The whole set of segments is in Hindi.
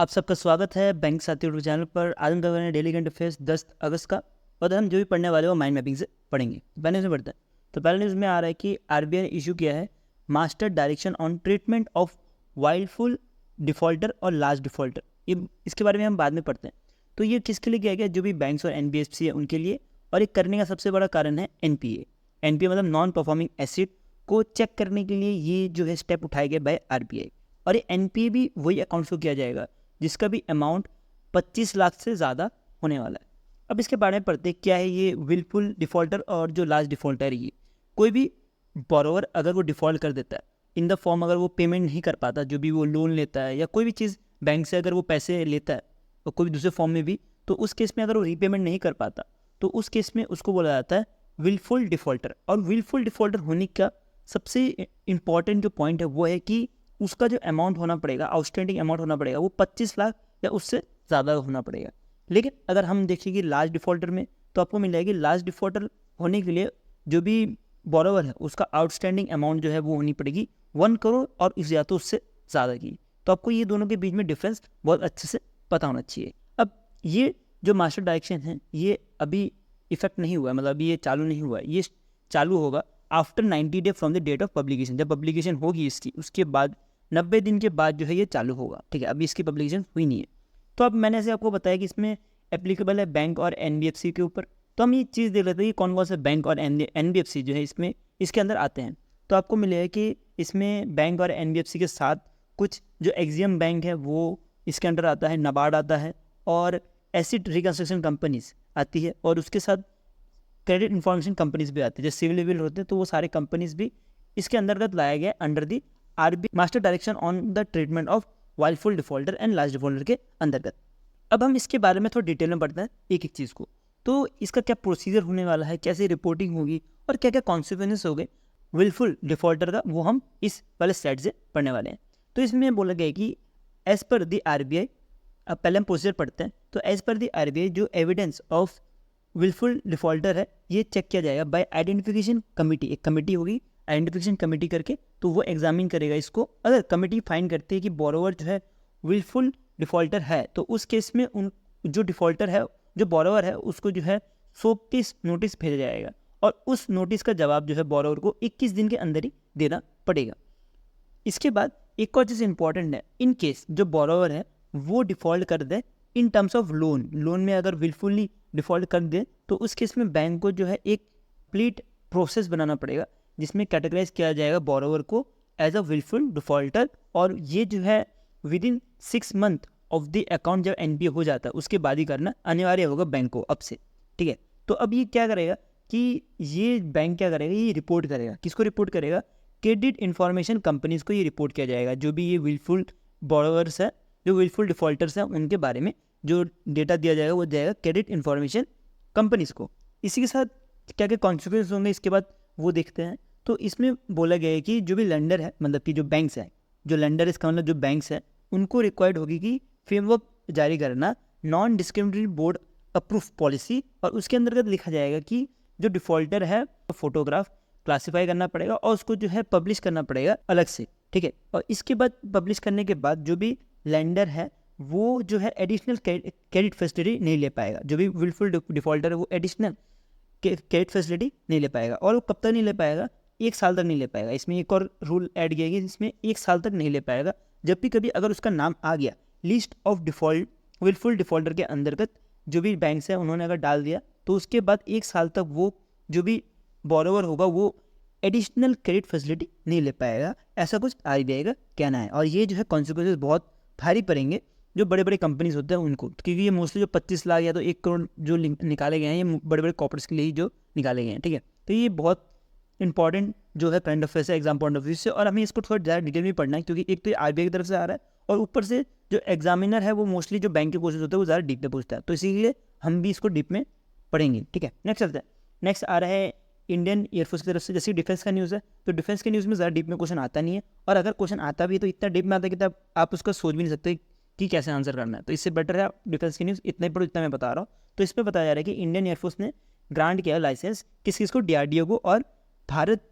आप सबका स्वागत है बैंक साथी यूट्यूब चैनल पर। आज हम करेंगे डेली करंट अफेयर्स 10 अगस्त का। और हम जो भी पढ़ने वाले हो माइंड मैपिंग से पढ़ेंगे। पहले न्यूज़ में पढ़ते हैं। तो पहले न्यूज़ में आ रहा है कि आरबीआई ने इशू किया है master direction on treatment of wilful defaulter और लार्ज डिफॉल्टर। ये इसके बारे में हम बाद में पढ़ते हैं। तो ये किसके लिए किया गया? जो भी बैंक्स और एनबीएफसी है उनके लिए। और ये करने का सबसे बड़ा कारण है एनपीए। एनपीए मतलब नॉन परफॉर्मिंग एसेट को चेक करने के लिए ये जो है स्टेप उठाए गए बाय आरबीआई। और ये एनपीए भी वही अकाउंट्स को किया जाएगा जिसका भी अमाउंट 25 लाख से ज़्यादा होने वाला है। अब इसके बारे में पढ़ते क्या है ये विलफुल डिफ़ॉल्टर और जो लार्ज डिफ़ॉल्टर है। ये कोई भी बोरोवर अगर वो डिफ़ॉल्ट कर देता है इन द फॉर्म, अगर वो पेमेंट नहीं कर पाता, जो भी वो लोन लेता है या कोई भी चीज़ बैंक से अगर वो पैसे लेता है और कोई भी दूसरे फॉर्म में भी, तो उस केस में अगर वो रीपेमेंट नहीं कर पाता तो उस केस में उसको बोला जाता है विलफुल डिफ़ॉल्टर। और विलफुल डिफ़ॉल्टर होने का सबसे इम्पॉर्टेंट जो पॉइंट है वो है कि उसका जो अमाउंट होना पड़ेगा, आउटस्टैंडिंग अमाउंट होना पड़ेगा, वो 25 लाख या उससे ज़्यादा होना पड़ेगा। लेकिन अगर हम देखेंगे लार्ज डिफ़ॉल्टर में, तो आपको मिल जाएगी लार्ज डिफ़ॉल्टर होने के लिए जो भी बोरोवर है उसका आउटस्टैंडिंग अमाउंट जो है वो होनी पड़ेगी 1 करोड़ और इस या तो उससे ज़्यादा की। तो आपको ये दोनों के बीच में डिफरेंस बहुत अच्छे से पता होना चाहिए। अब ये जो मास्टर डायरेक्शन है ये अभी इफेक्ट नहीं हुआ है, मतलब ये चालू नहीं हुआ है। ये चालू होगा after 90 day from the date of publication. जब पब्लिकेशन होगी इसकी उसके बाद 90 दिन के बाद जो है ये चालू होगा। ठीक है, अभी इसकी पब्लिकेशन हुई नहीं है। तो अब मैंने ऐसे आपको बताया कि इसमें एप्लीकेबल है बैंक और एनबीएफसी के ऊपर। तो हम ये चीज़ देख लेते हैं कि कौन कौन से बैंक और एनबीएफसी जो है इसमें इसके अंदर आते हैं। तो आपको मिलेगा कि इसमें बैंक और एनबीएफसी के साथ कुछ जो एक्सियम बैंक है वो इसके अंडर आता है, नाबार्ड आता है और एसिड रिकन्स्ट्रक्शन कंपनीज आती है, और उसके साथ क्रेडिट इंफॉर्मेशन कंपनीज भी आती है। जो सिविल विल होते हैं तो वो सारे कंपनीज भी इसके अंतर्गत लाया गया under the RBI master direction on the treatment of wilful defaulter and large defaulter के अंतर्गत। अब हम इसके बारे में थोड़ा डिटेल में पढ़ते हैं एक एक चीज़ को। तो इसका क्या प्रोसीजर होने वाला है, कैसे रिपोर्टिंग होगी और क्या क्या कॉन्सिक्वेंसेस हो गए विलफुल डिफॉल्टर का, वो हम इस वाले सेट से पढ़ने वाले हैं। तो इसमें बोला गया कि एज पर द आरबीआई, अब पहले हम प्रोसीजर पढ़ते हैं। तो एज पर द आरबीआई जो एविडेंस ऑफ विलफुल डिफॉल्टर है ये चेक किया जाएगा बाय आइडेंटिफिकेशन कमेटी। एक कमेटी होगी आइडेंटिफिकेशन कमेटी करके, तो वो एग्जामिन करेगा इसको। अगर कमेटी फाइंड करती है कि बोरोवर जो है विलफुल डिफॉल्टर है तो उस केस में उन जो डिफॉल्टर है, जो बोरोवर है, उसको जो है 100 नोटिस भेजा जाएगा और उस नोटिस का जवाब जो है बोरोवर को 21 दिन के अंदर ही देना पड़ेगा। इसके बाद एक और चीज़ इंपॉर्टेंट है, इन केस जो बोरोवर है वो डिफ़ॉल्ट कर दे इन टर्म्स ऑफ लोन में अगर विलफुली डिफ़ॉल्ट कर दे तो उस केस में बैंक को जो है एक कंप्लीट प्रोसेस बनाना पड़ेगा जिसमें कैटेगराइज किया जाएगा बोरोवर को एज अ विलफुल डिफ़ॉल्टर। और ये जो है with in 6 month of the account जब एनपीए हो जाता है उसके बाद ही करना अनिवार्य होगा बैंक को अब से। ठीक है, तो अब ये क्या करेगा कि ये बैंक क्या करेगा, ये रिपोर्ट करेगा। किसको रिपोर्ट करेगा? क्रेडिट इंफॉर्मेशन कंपनीज को ये रिपोर्ट किया जाएगा। जो भी ये विलफुल बोरोवर्स है, जो विलफुल डिफ़ॉल्टर्स हैं, उनके बारे में जो डेटा दिया जाएगा वो जाएगा क्रेडिट इंफॉर्मेशन कंपनीज को। इसी के साथ क्या क्या कॉन्सिक्वेंस होंगे इसके बाद वो देखते हैं। तो इसमें बोला गया है कि जो भी लेंडर है, मतलब कि जो बैंक्स हैं, जो लेंडर इसका मतलब जो बैंक्स हैं, उनको रिक्वायर्ड होगी कि फ्रेमवर्क जारी करना non discriminatory board approve policy. और उसके अंतर्गत लिखा जाएगा कि जो डिफ़ॉल्टर है तो फोटोग्राफ क्लासीफाई करना पड़ेगा और उसको जो है पब्लिश करना पड़ेगा अलग से। ठीक है, और इसके बाद पब्लिश करने के बाद जो भी लेंडर है वो जो है एडिशनल क्रेडिट फैसिलिटी नहीं ले पाएगा। जो भी विलफुल डिफ़ॉल्टर है वो एडिशनल क्रेडिट फैसिलिटी नहीं ले पाएगा। और वो कब तक नहीं ले पाएगा? 1 साल तक नहीं ले पाएगा। इसमें एक और रूल ऐड किया गया जिसमें 1 साल तक नहीं ले पाएगा। जब भी कभी अगर उसका नाम आ गया list of default wilful defaulter के अंतर्गत, जो भी बैंक्स हैं उन्होंने अगर डाल दिया, तो उसके बाद 1 साल तक वो जो भी बोरोवर होगा वो एडिशनल क्रेडिट फैसिलिटी नहीं ले पाएगा। ऐसा कुछ आरबीआई का कहना है। और ये जो है कॉन्सिक्वेंसेस बहुत भारी पड़ेंगे जो बड़े बड़े कंपनीज होते हैं उनको, क्योंकि ये मोस्टली जो 25 लाख या तो 1 करोड़ जो निकाले गए हैं ये बड़े बड़े कॉर्पोरेट्स के लिए ही जो निकाले गए हैं। ठीक है, तो ये बहुत इंपॉर्टेंट जो है करंट अफेयर्स है एग्जाम पॉइंट ऑफ व्यू से। और हमें इसको थोड़ा ज़्यादा डिटेल में पढ़ना है क्योंकि एक तो आरबीआई की तरफ से आ रहा है और ऊपर से जो एग्जामिनर है वो मोस्टली जो बैंक के कोर्सेज होते हैं वो ज़्यादा डीप में पूछता है, तो इसीलिए हम भी इसको डीप में पढ़ेंगे। ठीक है, नेक्स्ट चलते हैं। नेक्स्ट आ रहा है इंडियन एयरफोर्स की तरफ से। जैसे डिफेंस का न्यूज़ है तो डिफेंस के न्यूज़ में ज़्यादा डीप में क्वेश्चन आता नहीं है, और अगर क्वेश्चन आता भी है तो इतना डीप में आता है कि तब आप उसका सोच भी नहीं सकते कि कैसे आंसर करना है। तो इससे बेटर है आप डिफेंस की न्यूज़ इतना ही पढ़ो जितना मैं बता रहा हूँ। तो इस पर बताया जा रहा है कि इंडियन एयरफोर्स ने ग्रांट किया लाइसेंस किस किस को? डीआरडीओ को और भारत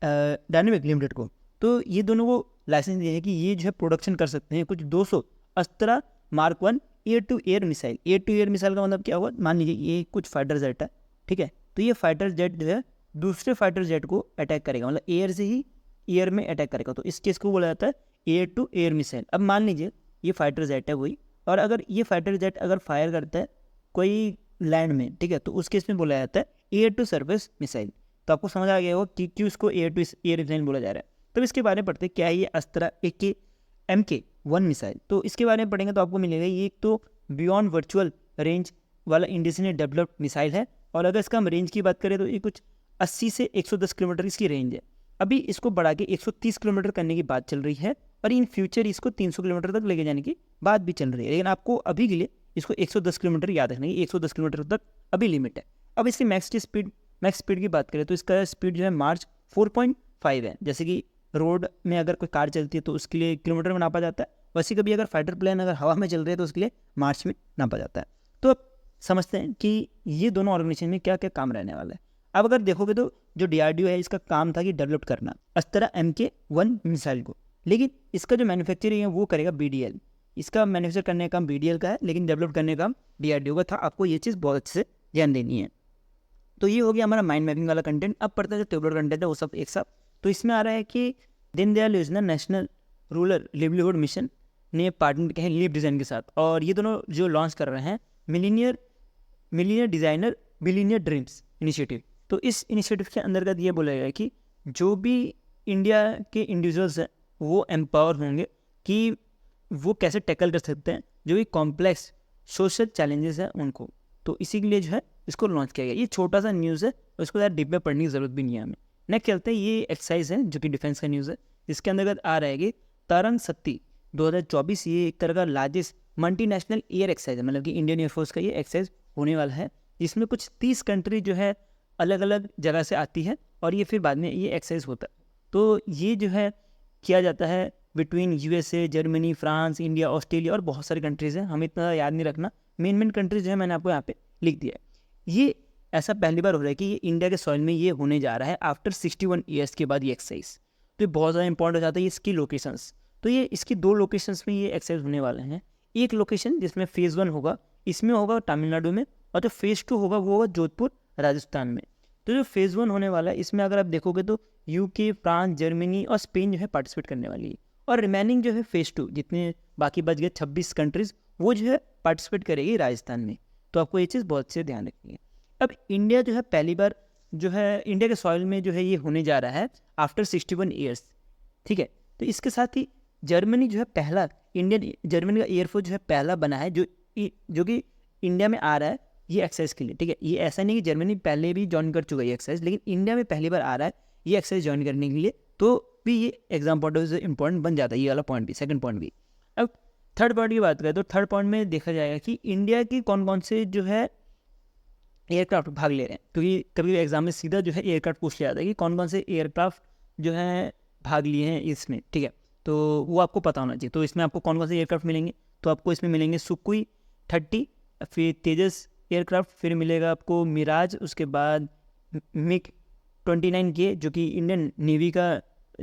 डायनेमिक लिमिटेड को। तो ये दोनों को लाइसेंस दिए हैं कि ये जो है प्रोडक्शन कर सकते हैं कुछ 200 Astra mark 1 air to air missile. Air to air missile का मतलब क्या हुआ, मान लीजिए ये कुछ फाइटर जेट है, ठीक है, तो ये फाइटर जेट जो है दूसरे फाइटर जेट को अटैक करेगा, मतलब एयर से ही एयर में अटैक करेगा, तो इस केस को बोला जाता है एयर टू एयर मिसाइल। अब मान लीजिए ये फाइटर जेट है वही, और अगर ये फाइटर जेट अगर फायर करता है कोई लैंड में, ठीक है, तो उस केस में बोला जाता है एयर टू सरफेस मिसाइल। तो आपको समझ आ गया होगा कि क्यों इसको एयर टू एयर मिसाइल बोला जा रहा है। तो इसके बारे में पढ़ते हैं, क्या है ये अस्त्रा MK1 मिसाइल। तो इसके बारे में पढ़ेंगे तो आपको मिलेगा ये एक तो बियॉन्ड वर्चुअल रेंज वाला इंडिया डेवलप्ड मिसाइल है, और अगर इसका हम रेंज की बात करें तो ये कुछ 80 से 110 किलोमीटर इसकी रेंज है। अभी इसको बढ़ा के 130 किलोमीटर करने की बात चल रही है, और इन फ्यूचर इसको 300 किलोमीटर तक लेके जाने की बात भी चल रही है, लेकिन आपको अभी के लिए इसको 110 किलोमीटर याद रखना है, 110 किलोमीटर तक अभी लिमिट है। अब इसकी मैक्स स्पीड की बात करें तो इसका स्पीड जो है मार्च 4.5 है। जैसे कि रोड में अगर कोई कार चलती है तो उसके लिए किलोमीटर में नापा जाता है, वैसे कभी अगर फाइटर प्लेन अगर हवा में चल रही है तो उसके लिए मार्च में नापा जाता है। तो अब समझते हैं कि ये दोनों ऑर्गेनाइजेशन में क्या क्या काम रहने वाला है। अब अगर देखोगे तो जो DRDO है इसका काम था कि डेवलप करना अस्त्रा MK1 मिसाइल को, लेकिन इसका जो मैन्युफैक्चरिंग है वो करेगा BDL। इसका मैन्युफैक्चर करने का काम BDL का है, लेकिन डेवलप करने का काम DRDO का था। आपको ये चीज़ बहुत अच्छे से ध्यान देनी है। तो ये हो गया हमारा माइंड मैपिंग वाला कंटेंट। अब पढ़ते हैं जो टेबलर कंटेंट है वो सब एक साथ। तो इसमें आ रहा है कि दीनदयाल योजना नेशनल रूरल लिवलीहुड मिशन ने पार्टनर किया है लीप डिज़ाइन के साथ, और ये दोनों जो लॉन्च कर रहे हैं millionaire designer billionaire dreams initiative. तो इस इनिशिएटिव के अंतर्गत ये बोला गया है कि जो भी इंडिया के इंडिविजुअल्स हैं वो एम्पावर होंगे कि वो कैसे टैकल कर सकते हैं जो भी कॉम्प्लेक्स सोशल चैलेंजेस हैं उनको। तो इसी के लिए जो है इसको लॉन्च किया गया। ये छोटा सा न्यूज़ है, उसको ज़्यादा डीप में पढ़ने की ज़रूरत भी नहीं है हमें। नेक्स्ट चलते हैं, ये एक्सरसाइज है जो कि डिफेंस का न्यूज़ है, जिसके अंतर्गत आ रहा है कि तरंग शक्ति 2024। ये एक तरह का लार्जेस्ट मल्टीनेशनल एयर एक्सरसाइज है, मतलब कि इंडियन एयरफोर्स का ये एक्सरसाइज होने वाला है, जिसमें कुछ 30 कंट्री जो है अलग अलग जगह से आती है, और ये फिर बाद में ये एक्सरसाइज होता है। तो ये जो है किया जाता है between USA, Germany, France, India, Australia और बहुत सारी कंट्रीज़ हैं। हमें इतना याद नहीं रखना, मेन कंट्रीज जो है मैंने आपको यहाँ पे लिख दिया है। ये ऐसा पहली बार हो रहा है कि ये इंडिया के सॉइल में ये होने जा रहा है आफ्टर 61 ईयर्स के बाद ये एक्सरसाइज। तो ये बहुत ज़्यादा इंपॉर्टेंट हो जाता है इसकी लोकेशंस। तो ये इसकी 2 लोकेशंस में ये एक्सरसाइज होने वाले हैं। एक लोकेशन जिसमें फेज़ 1 होगा, इसमें होगा तमिलनाडु में, और जो फेज़ 2 होगा वो होगा जोधपुर, राजस्थान में। तो जो फेज़ 1 होने वाला है इसमें अगर आप देखोगे तो UK, फ्रांस, जर्मनी और स्पेन जो है पार्टिसिपेट करने वाली है, और रिमेनिंग जो है फेज़ 2 जितने बाकी बच गए 26 कंट्रीज़ वो जो है पार्टिसिपेट करेगी राजस्थान में। तो आपको ये चीज़ बहुत अच्छे से ध्यान रखनी है। अब इंडिया जो है पहली बार जो है इंडिया के सॉइल में जो है ये होने जा रहा है आफ्टर 61 ईयर्स, ठीक है। तो इसके साथ ही जर्मनी जो है पहला जर्मनी का एयरफोर्स जो है पहला बना है जो कि इंडिया में आ रहा है ये एक्सरसाइज के लिए, ठीक है। ये ऐसा नहीं कि जर्मनी पहले भी ज्वाइन कर चुका है ये एक्सरसाइज, लेकिन इंडिया में पहली बार आ रहा है ये एक्सरसाइज ज्वाइन करने के लिए, तो भी ये एग्जाम पॉइंट से इंपॉर्टेंट बन जाता है ये वाला पॉइंट भी, सेकंड पॉइंट भी। अब थर्ड पॉइंट की बात करें तो थर्ड पॉइंट में देखा जाएगा कि इंडिया की कौन कौन से जो है एयरक्राफ्ट भाग ले रहे हैं, क्योंकि कभी एग्जाम में सीधा जो है एयरक्राफ्ट पूछ लिया जाता है कि कौन कौन से एयरक्राफ्ट जो है भाग लिए हैं इसमें, ठीक है। तो वो आपको पता होना चाहिए। तो इसमें आपको कौन कौन से एयरक्राफ्ट मिलेंगे, तो आपको इसमें मिलेंगे सुखोई 30, फिर तेजस एयरक्राफ्ट, फिर मिलेगा आपको मिराज, उसके बाद मिग 29K जो कि इंडियन नेवी का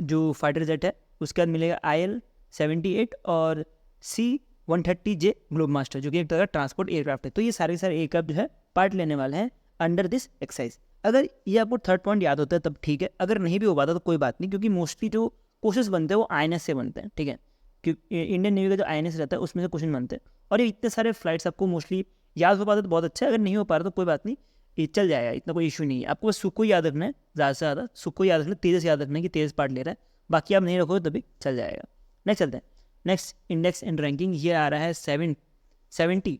जो फाइटर जेट है, उसके बाद मिलेगा IL-78 और C-130J ग्लोब मास्टर जो कि एक तरह का ट्रांसपोर्ट एयरक्राफ्ट है। तो ये सारे एयरक्राफ्ट जो है पार्ट लेने वाले हैं अंडर दिस एक्सरसाइज। अगर ये आपको थर्ड पॉइंट याद होता है तब ठीक है, अगर नहीं भी हो पाता तो कोई बात नहीं, क्योंकि मोस्टली जो क्वेश्चन बनते हैं वो INS से बनते हैं, ठीक है। क्योंकि इंडियन नेवी का जो INS रहता है उसमें से क्वेश्चन बनते हैं, और ये इतने सारे फ्लाइट्स आपको मोस्टली याद हो पाता तो बहुत अच्छा है, अगर नहीं हो पा रहा तो कोई बात नहीं, ये चल जाएगा, इतना कोई इशू नहीं है। आपको बस सुखोई याद रखना है, ज़्यादा से ज़्यादा सुखोई याद रखना, तेजस याद रखना है कि तेजस पार्ट ले रहा है, बाकी आप नहीं रखोगे तभी चल जाएगा। नेक्स्ट चलते हैं, नेक्स्ट इंडेक्स एंड रैंकिंग। ये आ रहा है 70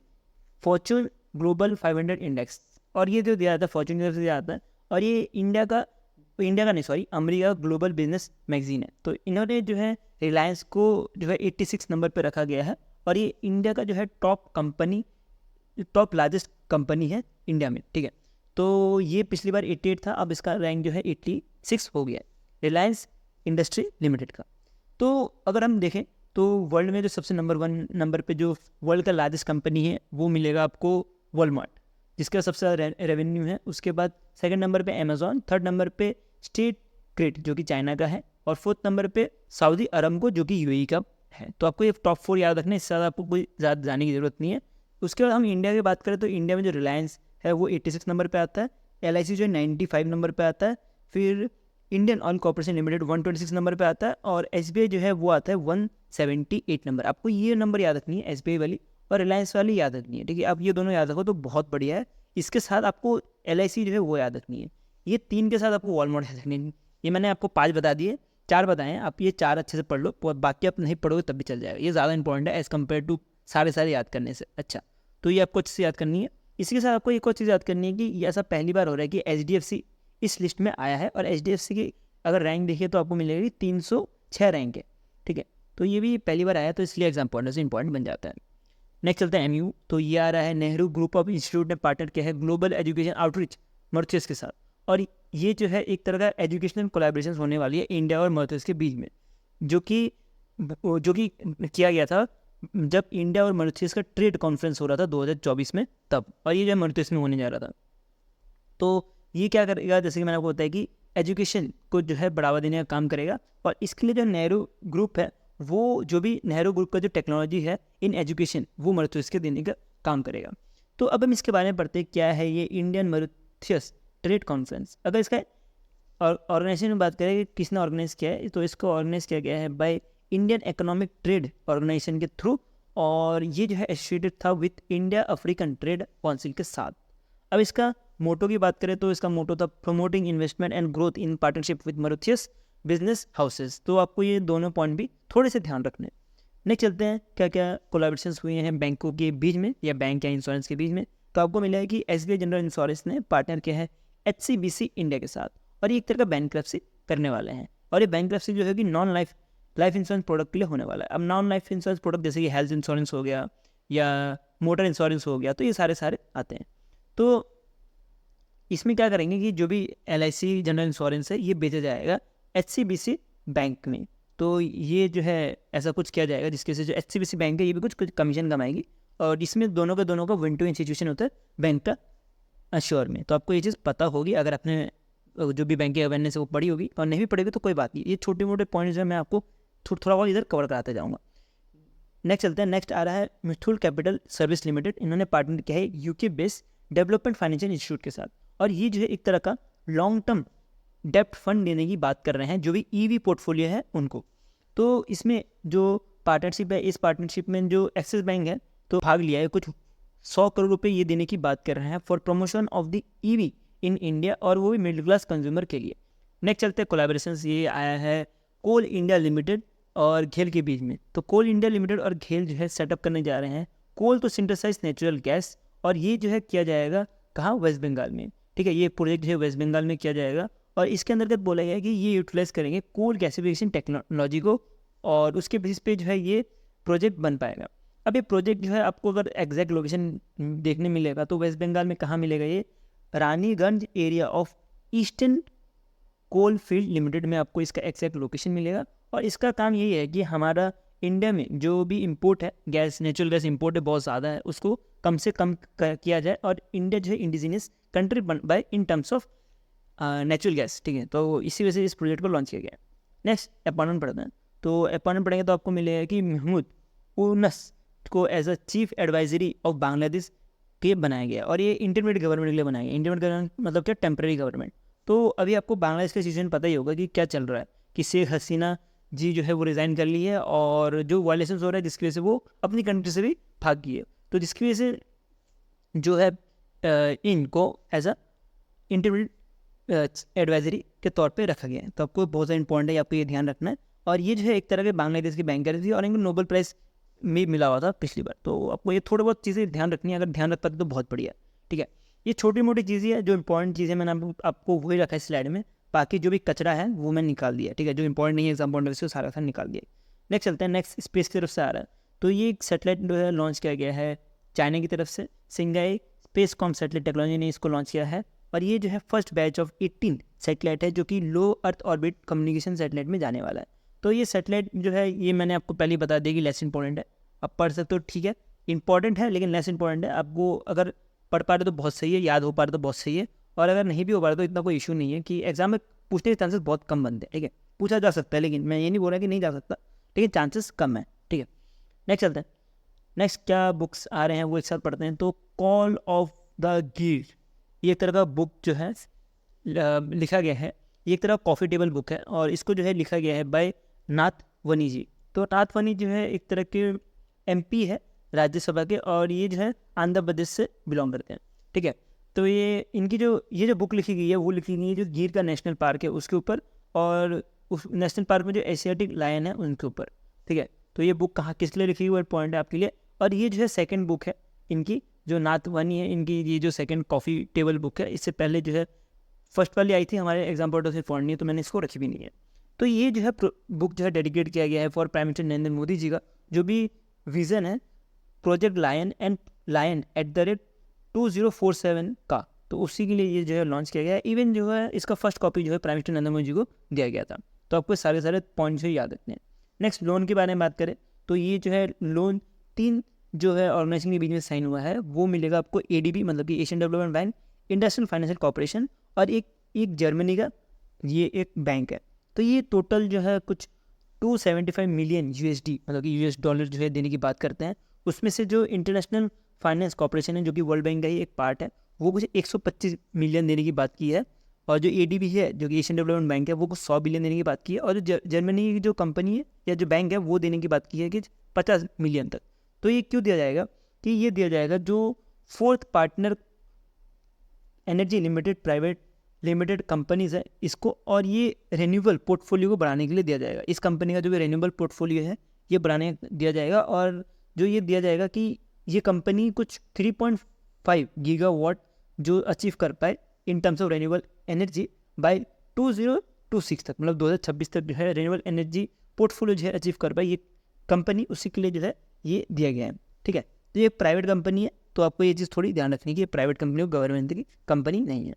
फॉर्चून ग्लोबल 500 इंडेक्स, और ये जो दिया जाता है फॉर्चून की तरफ से दिया जाता है, और ये इंडिया का नहीं sorry America global business magazine है। तो इन्होंने जो है रिलायंस को जो है 86 नंबर पर रखा गया है, और ये इंडिया का जो है टॉप लार्जेस्ट कंपनी है इंडिया में, ठीक है। तो ये पिछली बार 88 था, अब इसका रैंक जो है 86 हो गया है रिलायंस इंडस्ट्री लिमिटेड का। तो अगर हम देखें तो वर्ल्ड में जो सबसे नंबर 1 नंबर पे जो वर्ल्ड का लार्जेस्ट कंपनी है वो मिलेगा आपको वॉलमार्ट, जिसका सबसे ज़्यादा रेवेन्यू है। उसके बाद सेकंड नंबर पे अमेजॉन, थर्ड नंबर पे स्टेट ग्रिड जो कि चाइना का है, और फोर्थ नंबर पे सऊदी अरमको जो कि UAE का है। तो आपको ये टॉप 4 याद रखना है, इससे ज़्यादा आपको कोई ज़्यादा जाने की ज़रूरत नहीं है। उसके बाद हम इंडिया की बात करें तो इंडिया में जो रिलायंस है वो 86 नंबर पे आता है, LIC जो है 95 नंबर पे आता है, फिर Indian oil corporation limited 126 number पे आता है, और SBI जो है वो आता है 178 नंबर। आपको ये नंबर याद रखनी है, SBI वाली और रिलायंस वाली याद रखनी है, ठीक है। आप ये दोनों याद रखो तो बहुत बढ़िया है। इसके साथ आपको LIC जो है वो याद रखनी है। ये 3 के साथ आपको वॉलमार्ट याद रखनी है। ये मैंने आपको 5 बता दिए, 4 बताए हैं, आप ये 4 अच्छे से पढ़ लो, बाकी आप नहीं पढ़ोगे तब भी चल जाएगा। ये ज़्यादा इंपॉर्टेंट है एज़ कम्पेयर टू सारे याद करने से। अच्छा, तो ये आपको अच्छे से याद करनी है। इसी के साथ आपको एक और चीज़ याद करनी है कि ये ऐसा पहली बार हो रहा है कि HDFC इस लिस्ट में आया है, और HDFC की अगर रैंक देखिए तो आपको मिलेगी 306 रैंक है, ठीक है। तो ये भी पहली बार आया, तो इसलिए एग्जाम पॉइंट से इंपॉर्टेंट बन जाता है। नेक्स्ट चलते हैं MU। तो ये आ रहा है नेहरू ग्रुप ऑफ इंस्टीट्यूट ने पार्टनर किया है ग्लोबल एजुकेशन आउटरीच मॉरिशस के साथ, और ये जो है एक तरह का एजुकेशनल कोलैबोरेशन होने वाली है इंडिया और मॉरिशस के बीच में, जो कि किया गया था जब इंडिया और मॉरिशस का ट्रेड कॉन्फ्रेंस हो रहा था 2024 में तब, और ये जो है मॉरिशस में होने जा रहा था। तो ये क्या करेगा, जैसे कि मैंने आपको बताया कि एजुकेशन को जो है बढ़ावा देने का काम करेगा, और इसके लिए जो नेहरू ग्रुप है वो जो भी नेहरू ग्रुप का जो टेक्नोलॉजी है इन एजुकेशन वो मॉरिशस के देने का काम करेगा। तो अब हम इसके बारे में पढ़ते हैं क्या है ये इंडियन मॉरिशस ट्रेड कॉन्फ्रेंस। अगर इसका ऑर्गेनाइजेशन में बात करें कि किसने ऑर्गेनाइज किया है, तो इसको ऑर्गेनाइज किया गया है by Indian economic trade organisation के थ्रू, और ये जो है एसोसिएटेड था with India African trade council के साथ। अब इसका मोटो की बात करें तो इसका मोटो था promoting investment and growth in partnership with Mauritius business houses. तो आपको ये दोनों पॉइंट भी थोड़े से ध्यान रखने। नेक्स्ट चलते हैं क्या क्या कोलैबोरेशंस हुए हैं बैंकों के बीच में या बैंक या इंश्योरेंस के बीच में। तो आपको मिला है कि SBI जनरल इंश्योरेंस ने पार्टनर किया है HCBC इंडिया के साथ, और ये एक तरह का बैंक्रप्सी करने वाले हैं, और ये बैंक्रप्सी जो है कि नॉन लाइफ इंश्योरेंस प्रोडक्ट के लिए होने वाला है। अब नॉन लाइफ इंश्योरेंस प्रोडक्ट जैसे कि हेल्थ इंश्योरेंस हो गया या मोटर इंश्योरेंस हो गया, तो ये सारे आते हैं। तो इसमें क्या करेंगे कि जो भी LIC जनरल इंश्योरेंस है ये बेचा जाएगा HCBC बैंक में। तो ये जो है ऐसा कुछ किया जाएगा जिसके से जो HCBC बैंक है ये भी कुछ कमीशन कमाएगी, और इसमें दोनों का विन टू इंस्टीट्यूशन होता है बैंक का अश्योर में। तो आपको ये चीज़ पता होगी अगर आपने जो भी बैंकिंग अवेयरनेस है वो पढ़ी होगी, और नहीं भी पढ़ेगी तो कोई बात नहीं, ये छोटे मोटे पॉइंट्स हैं मैं आपको थोड़ा बहुत इधर कवर कराते जाऊँगा। नेक्स्ट चलते हैं। नेक्स्ट आ रहा है मिथुल कैपिटल सर्विस लिमिटेड। इन्होंने पार्टनर किया है UK based development financial institute के साथ, और ये जो है एक तरह का लॉन्ग टर्म डेप्ट फंड देने की बात कर रहे हैं जो भी EV पोर्टफोलियो है उनको। तो इसमें जो पार्टनरशिप है, इस पार्टनरशिप में जो एक्सिस बैंक है तो भाग लिया है, कुछ 100 करोड़ रुपए ये देने की बात कर रहे हैं for promotion of the EV in India, और वो भी मिडिल क्लास कंज्यूमर के लिए। नेक्स्ट चलते हैं कोलैबोरेशन। ये आया है कोल इंडिया लिमिटेड और घेल के बीच में। तो कोल इंडिया लिमिटेड और घेल जो है सेटअप करने जा रहे हैं कोल तो सिंथेसाइज नेचुरल गैस, और ये जो है किया जाएगा कहाँ, वेस्ट बंगाल में, ठीक है। ये प्रोजेक्ट जो है वेस्ट बंगाल में किया जाएगा, और इसके अंतर्गत बोला गया है कि ये यूटिलाइज करेंगे कोल गैसिफिकेशन टेक्नोलॉजी को, और उसके बेसिस पे जो है ये प्रोजेक्ट बन पाएगा। अब ये प्रोजेक्ट जो है आपको अगर एग्जैक्ट लोकेशन देखने मिलेगा तो वेस्ट बंगाल में कहाँ मिलेगा, ये Raniganj area of Eastern Coal Field Limited में आपको इसका एग्जैक्ट लोकेशन मिलेगा। और इसका काम यही है कि हमारा इंडिया में जो भी इंपोर्ट है गैस, नेचुरल गैस इंपोर्ट है बहुत ज़्यादा है, उसको कम से कम किया जाए, और इंडिया जो है इंडिजिनियस कंट्री बन by in terms of natural gas, ठीक है। तो इसी वजह से इस प्रोजेक्ट को लॉन्च किया गया है। नेक्स्ट अपॉइंटमेंट पढ़ते हैं। तो अपॉइंटमेंट पढ़ेंगे तो आपको मिलेगा कि महमूद यूनुस को as a chief advisory of Bangladesh के बनाया गया, और ये इंटरमीडिएट गवर्नमेंट के लिए बनाया गया। इंटरमीडिएट गवर्नमेंट मतलब क्या, टेम्प्रेरी गवर्नमेंट। तो अभी आपको बांग्लादेश का सिचुएशन पता ही होगा कि क्या चल रहा है, कि शेख हसीना जी जो है वो रिज़ाइन कर ली है, और जो वायलेशन हो रहा है जिसकी वजह से वो अपनी कंट्री से भी भाग गई है। तो जिसकी वजह से जो है इनको एज अ इंटरमीडिएट एडवाइजरी के तौर पे रखा गया है। तो आपको बहुत ज़्यादा इंपॉर्टेंट है, आपको ये ध्यान रखना है। और ये जो है एक तरह के बांग्लादेश की बैंकर थी, और इनको नोबेल प्राइज़ में मिला हुआ था पिछली बार। तो आपको ये थोड़ी बहुत चीज़ें ध्यान रखनी है, अगर ध्यान रख पाते तो बहुत बढ़िया, ठीक है। ये छोटी मोटी चीज़ें हैं, जो इंपॉर्टेंट चीज़ें मैंने आपको वही रखा है स्लाइड में, बाकी जो भी कचरा है वो मैंने निकाल दिया, ठीक है। जो इंपॉर्टेंट नहीं है एग्जाम पॉइंट से सारा निकाल दिया। नेक्स्ट चलते हैं। नेक्स्ट स्पेस की तरफ से आ रहा है। तो ये एक सेटेलाइट जो है लॉन्च किया गया है चाइना की तरफ से, सिंगाई स्पेस कॉम सेटेलाइट टेक्नोलॉजी ने इसको लॉन्च किया है, और ये जो है फर्स्ट बैच ऑफ 18 सेटेलाइट है जो कि लो अर्थ ऑर्बिट कम्युनिकेशन सेटेलाइट में जाने वाला है। तो ये सेटेलाइट जो है ये मैंने आपको पहले ही बता दिया कि लेस इंपॉर्टेंट है, आप पढ़ सकते हो, ठीक है। इंपॉर्टेंट है लेकिन लेस इंपॉर्टेंट है। आपको अगर पढ़ पा रहे तो बहुत सही है, याद हो पा रहे तो बहुत सही है, और अगर नहीं भी हो पा रहा तो इतना कोई इशू नहीं है कि एग्जाम में पूछने के चांसेस बहुत कम बनते हैं, ठीक है। पूछा जा सकता है, लेकिन मैं ये नहीं बोल रहा कि नहीं जा सकता, लेकिन चांसेस कम है, ठीक है। नेक्स्ट चलते हैं। नेक्स्ट क्या बुक्स आ रहे हैं वो एक साथ पढ़ते हैं। तो कॉल ऑफ द गिर, ये एक तरह का बुक जो है लिखा गया है, ये एक तरह कॉफ़ी टेबल बुक है और इसको जो है लिखा गया है बाय नाथ वनी जी। तो नाथ वनी जो है एक तरह के एमपी है राज्यसभा के, और ये जो है आंध्र प्रदेश से बिलोंग करते हैं, ठीक है। तो ये इनकी जो बुक लिखी गई है वो लिखी गई है जो गिर का नेशनल पार्क है उसके ऊपर, और उस नेशनल पार्क में जो एशियाटिक लायन है उनके ऊपर, ठीक है। तो ये बुक कहाँ किस लिए लिखी हुई है पॉइंट है आपके लिए। और ये जो है सेकंड बुक है इनकी, जो नाथ वनी है इनकी, ये जो सेकंड कॉफ़ी टेबल बुक है। इससे पहले जो है फर्स्ट वाली आई थी हमारे एग्जाम पॉइंट ऑफ पढ़नी है, तो मैंने इसको रखी भी नहीं है। तो ये जो है बुक जो है डेडिकेट किया गया है for prime minister Narendra Modi ji का जो भी विज़न है प्रोजेक्ट लायन @2047 का, तो उसी के लिए ये जो है लॉन्च किया गया है। इवन जो है इसका फर्स्ट कॉपी जो है प्राइम मिनिस्टर नरेंद्र मोदी जी को दिया गया था। तो आपको सारे पॉइंट्स याद रखने हैं। नेक्स्ट लोन के बारे में बात करें तो ये जो है लोन 3 जो है ऑर्गेनाइजेशन के बीच में साइन हुआ है, वो मिलेगा आपको ADB मतलब कि Asian development bank, industrial financial corporation, और एक जर्मनी का ये एक बैंक है। तो ये टोटल जो है कुछ 275 मिलियन USD मतलब कि $, जो है देने की बात करते हैं। उसमें से जो इंटरनेशनल फाइनेंस कॉर्पोरेशन है जो कि वर्ल्ड बैंक का ही एक पार्ट है, वो कुछ 125 मिलियन देने की बात की है, और जो ADB है जो कि एशियन डेवलपमेंट बैंक है वो कुछ 100 बिलियन देने की बात की है, और जो जर्मनी की जो कंपनी है या जो बैंक है वो देने की बात की है कि 50 मिलियन तक। तो ये क्यों दिया जाएगा कि ये दिया जाएगा जो fourth partner energy private limited companies है इसको, और ये रेन्यूएबल पोर्टफोलियो को बढ़ाने के लिए दिया जाएगा। इस कंपनी का जो भी रेन्यूएबल पोर्टफोलियो है ये बढ़ाने दिया जाएगा, और जो ये दिया जाएगा कि ये कंपनी कुछ 3.5 गीगावाट जो अचीव कर पाए इन terms of renewable energy by 2026 तक, मतलब 2026 तक जो है रेन्यूएबल एनर्जी पोर्टफोलियो जो है अचीव कर पाए ये कंपनी, उसी के लिए जो है ये दिया गया है, ठीक है। तो ये एक प्राइवेट कंपनी है, तो आपको ये चीज़ थोड़ी ध्यान रखनी है कि ये प्राइवेट कंपनी और गवर्नमेंट की कंपनी नहीं है।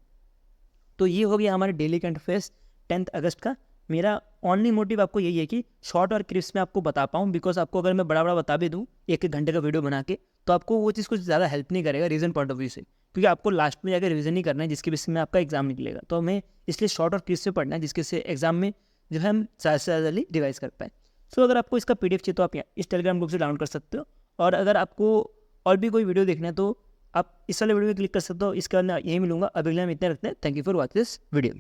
तो ये हो गया हमारे डेली करंट अफेयर्स 10 अगस्त का। मेरा ओनली मोटिव आपको यही है कि शॉर्ट और क्रिस्प में आपको बता पाऊँ, बिकॉज आपको अगर मैं बड़ा बता भी दूँ 1-1 घंटे का वीडियो बना के, तो आपको वो चीज़ कुछ ज़्यादा हेल्प नहीं करेगा रीजन पॉइंट ऑफ व्यू से, क्योंकि आपको लास्ट में जाकर रिविजन नहीं करना है जिसके बेसिस में आपका एग्जाम निकलेगा। तो हमें इसलिए शॉर्ट और क्रिस्प से पढ़ना है जिसके से एग्जाम में जो है हम ज़्यादा से ज़्यादा रिवाइज कर पाएँ। सो अगर आपको इसका PDF चाहिए तो आप इस टेलीग्राम ग्रुप से डाउनलोड कर सकते हो, और अगर आपको और भी कोई वीडियो देखना है तो आप इस वाले वीडियो में क्लिक कर सकते हो। इसके बाद मैं यही मिलूंगा। अभी हम इतने रखते हैं। Thank you for watch this video.